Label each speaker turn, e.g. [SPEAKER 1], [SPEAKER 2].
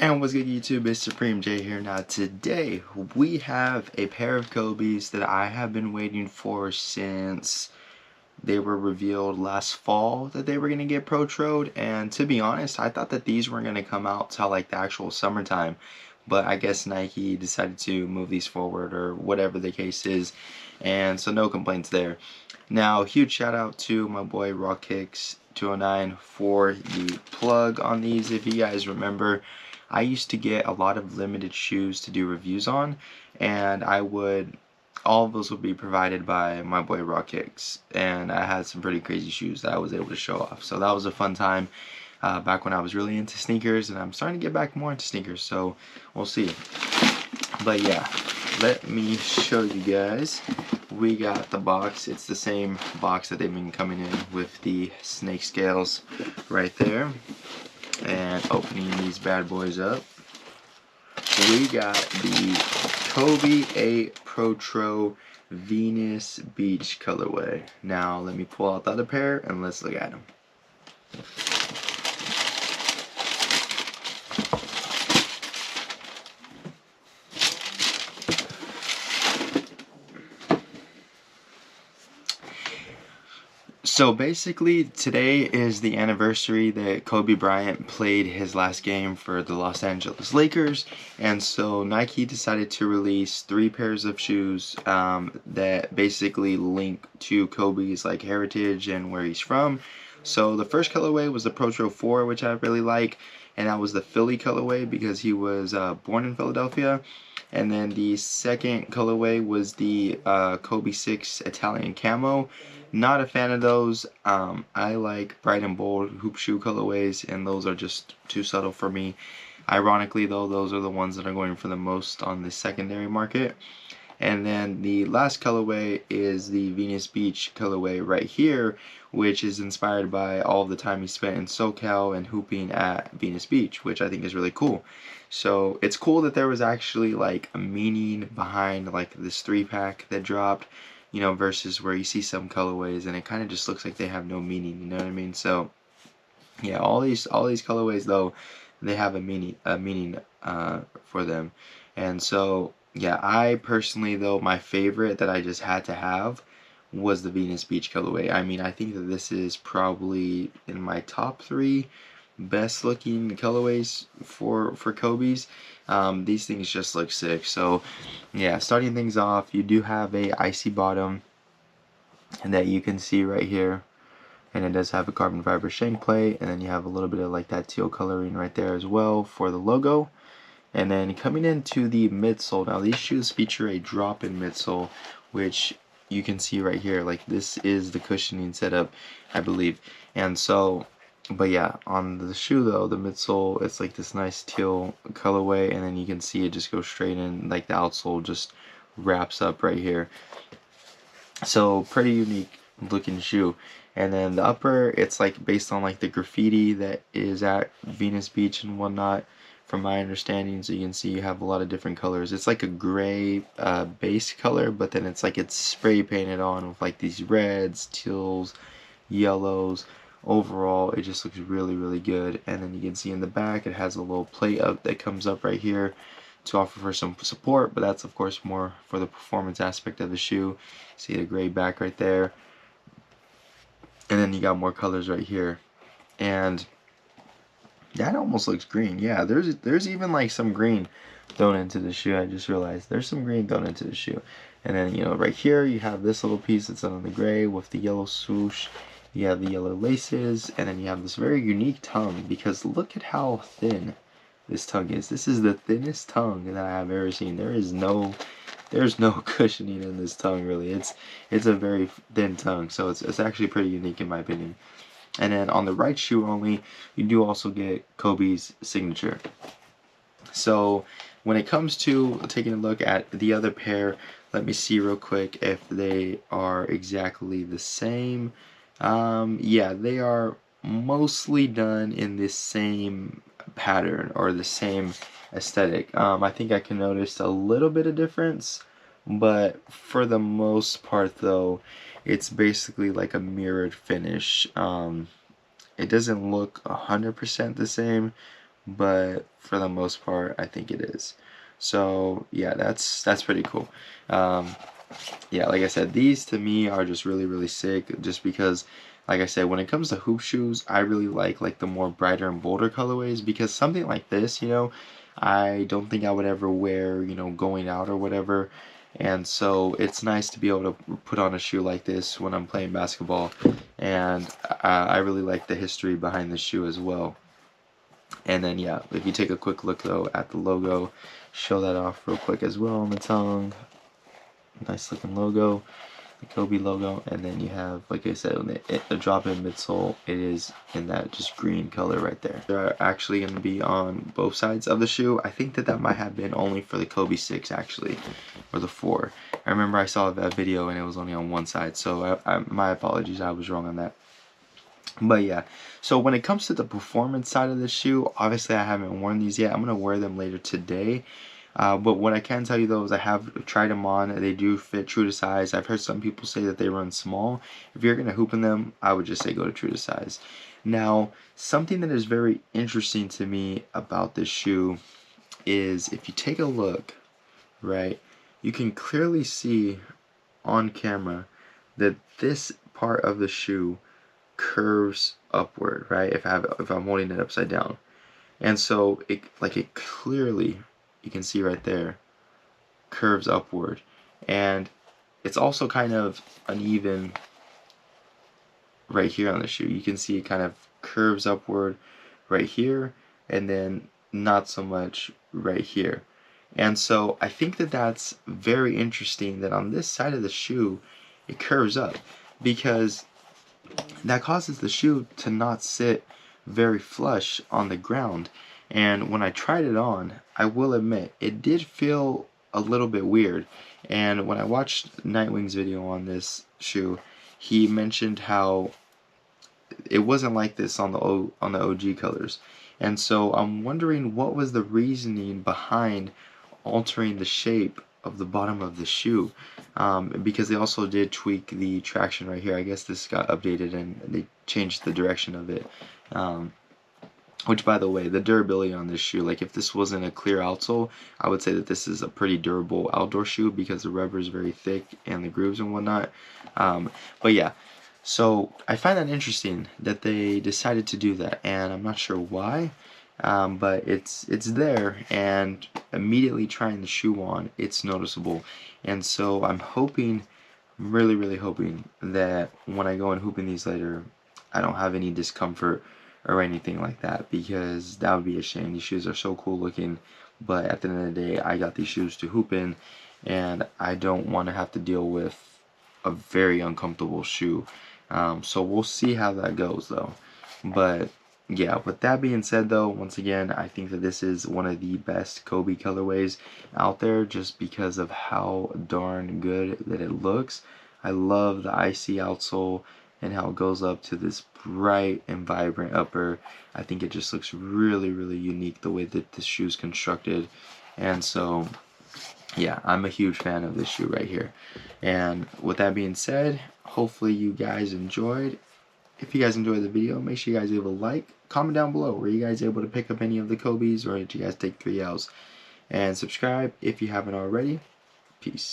[SPEAKER 1] And what's good YouTube, it's Supreme J here. Now today we have a pair of Kobe's that I have been waiting for since they were revealed last fall that they were going to get Protroed, and to be honest I thought that these weren't going to come out till like the actual summertime, but I guess Nike decided to move these forward or whatever the case is, and so no complaints there. Now huge shout out to my boy Rawkicks209 for the plug on these. If you guys remember, I used to get a lot of limited shoes to do reviews on, and all of those would be provided by my boy Rawkicks, and I had some pretty crazy shoes that I was able to show off. So that was a fun time back when I was really into sneakers, and I'm starting to get back more into sneakers, so we'll see. But yeah, let me show you guys. We got the box. It's the same box that they've been coming in with the snake scales right there. And opening these bad boys up, we got the Kobe 8 Protro Venus Beach colorway. Now let me pull out the other pair and let's look at them. So basically today is the anniversary that Kobe Bryant played his last game for the Los Angeles Lakers, and so Nike decided to release 3 pairs of shoes that basically link to Kobe's like heritage and where he's from. So the first colorway was the Protro 4, which I really like, and that was the Philly colorway because he was born in Philadelphia. And then the second colorway was the Kobe 6 Italian Camo. Not a fan of those. I like bright and bold hoop shoe colorways, and those are just too subtle for me. Ironically though, those are the ones that are going for the most on the secondary market. And then the last colorway is the Venus Beach colorway right here, which is inspired by all the time he spent in SoCal and hooping at Venus Beach, which I think is really cool. So it's cool that there was actually like a meaning behind like this 3-pack that dropped, you know, versus where you see some colorways and it kind of just looks like they have no meaning, you know what I mean? So yeah, all these colorways though, they have a meaning for them. And so yeah, I personally though, my favorite that I just had to have was the Venus Beach colorway. I mean, I think that this is probably in my top 3 best looking colorways for Kobe's. These things just look sick. So yeah, starting things off, you do have a icy bottom and that you can see right here, and it does have a carbon fiber shank plate, and then you have a little bit of like that teal coloring right there as well for the logo. And then coming into the midsole, now these shoes feature a drop-in midsole, which you can see right here. Like this is the cushioning setup, I believe. And so, but yeah, on the shoe though, the midsole, it's like this nice teal colorway, and then you can see it just goes straight in, like the outsole just wraps up right here. So pretty unique looking shoe. And then the upper, it's like based on like the graffiti that is at Venus Beach and whatnot, from my understanding. So you can see you have a lot of different colors. It's like a gray base color, but then it's like it's spray painted on with like these reds, teals, yellows. Overall it just looks really, really good. And then you can see in the back it has a little plate up that comes up right here to offer for some support, but that's of course more for the performance aspect of the shoe. See the gray back right there, and then you got more colors right here, and that almost looks green. Yeah, there's even like some green thrown into the shoe. I just realized there's some green thrown into the shoe. And then, you know, right here you have this little piece that's on the gray with the yellow swoosh. You have the yellow laces, and then you have this very unique tongue, because look at how thin this tongue is. This is the thinnest tongue that I have ever seen. There's no cushioning in this tongue really. It's a very thin tongue, so it's actually pretty unique in my opinion. And then on the right shoe only, you do also get Kobe's signature. So when it comes to taking a look at the other pair, let me see real quick if they are exactly the same. Yeah, they are mostly done in the same pattern or the same aesthetic. I think I can notice a little bit of difference, but for the most part though, it's basically like a mirrored finish. It doesn't look 100% the same, but for the most part, I think it is. So yeah, that's pretty cool. Yeah, like I said, these to me are just really sick, just because, like I said, when it comes to hoop shoes, I really like the more brighter and bolder colorways, because something like this, I don't think I would ever wear, going out or whatever. And so it's nice to be able to put on a shoe like this when I'm playing basketball. And I really like the history behind the shoe as well. And then yeah, if you take a quick look though at the logo, show that off real quick as well on the tongue. Nice looking logo, the Kobe logo, and then you have, like I said, on the drop-in midsole, it is in that just green color right there. They're actually going to be on both sides of the shoe. I think that might have been only for the Kobe 6 actually, or the 4. I remember I saw that video and it was only on one side, so my apologies, I was wrong on that. But yeah, so when it comes to the performance side of the shoe, obviously I haven't worn these yet. I'm going to wear them later today. But what I can tell you though is I have tried them on. They do fit true to size. I've heard some people say that they run small. If you're going to hoop in them, I would just say go to true to size. Now, something that is very interesting to me about this shoe is if you take a look, right, you can clearly see on camera that this part of the shoe curves upward, right? If I'm holding it upside down. And so it clearly, you can see right there, curves upward. And it's also kind of uneven right here on the shoe. You can see it kind of curves upward right here, and then not so much right here. And so I think that that's very interesting that on this side of the shoe it curves up, because that causes the shoe to not sit very flush on the ground. And when I tried it on, I will admit it did feel a little bit weird. And when I watched Nightwing's video on this shoe, he mentioned how it wasn't like this on the OG colors. And so I'm wondering what was the reasoning behind altering the shape of the bottom of the shoe, because they also did tweak the traction right here. I guess this got updated and they changed the direction of it, which, by the way, the durability on this shoe, like if this wasn't a clear outsole, I would say that this is a pretty durable outdoor shoe because the rubber is very thick and the grooves and whatnot. But yeah, so I find that interesting that they decided to do that, and I'm not sure why, but it's there, and immediately trying the shoe on, it's noticeable. And so I'm hoping, really hoping, that when I go and hoop in these later, I don't have any discomfort or anything like that, because that would be a shame. These shoes are so cool looking, but at the end of the day, I got these shoes to hoop in, and I don't want to have to deal with a very uncomfortable shoe. So we'll see how that goes though. But yeah, with that being said though, once again, I think that this is one of the best Kobe colorways out there, just because of how darn good that it looks. I love the icy outsole and how it goes up to this bright and vibrant upper. I think it just looks really unique the way that this shoe is constructed. And so yeah, I'm a huge fan of this shoe right here. And with that being said, hopefully you guys enjoyed. If you guys enjoyed the video, make sure you guys leave a like, comment down below. Were you guys able to pick up any of the Kobe's, or did you guys take 3 L's? And subscribe if you haven't already. Peace.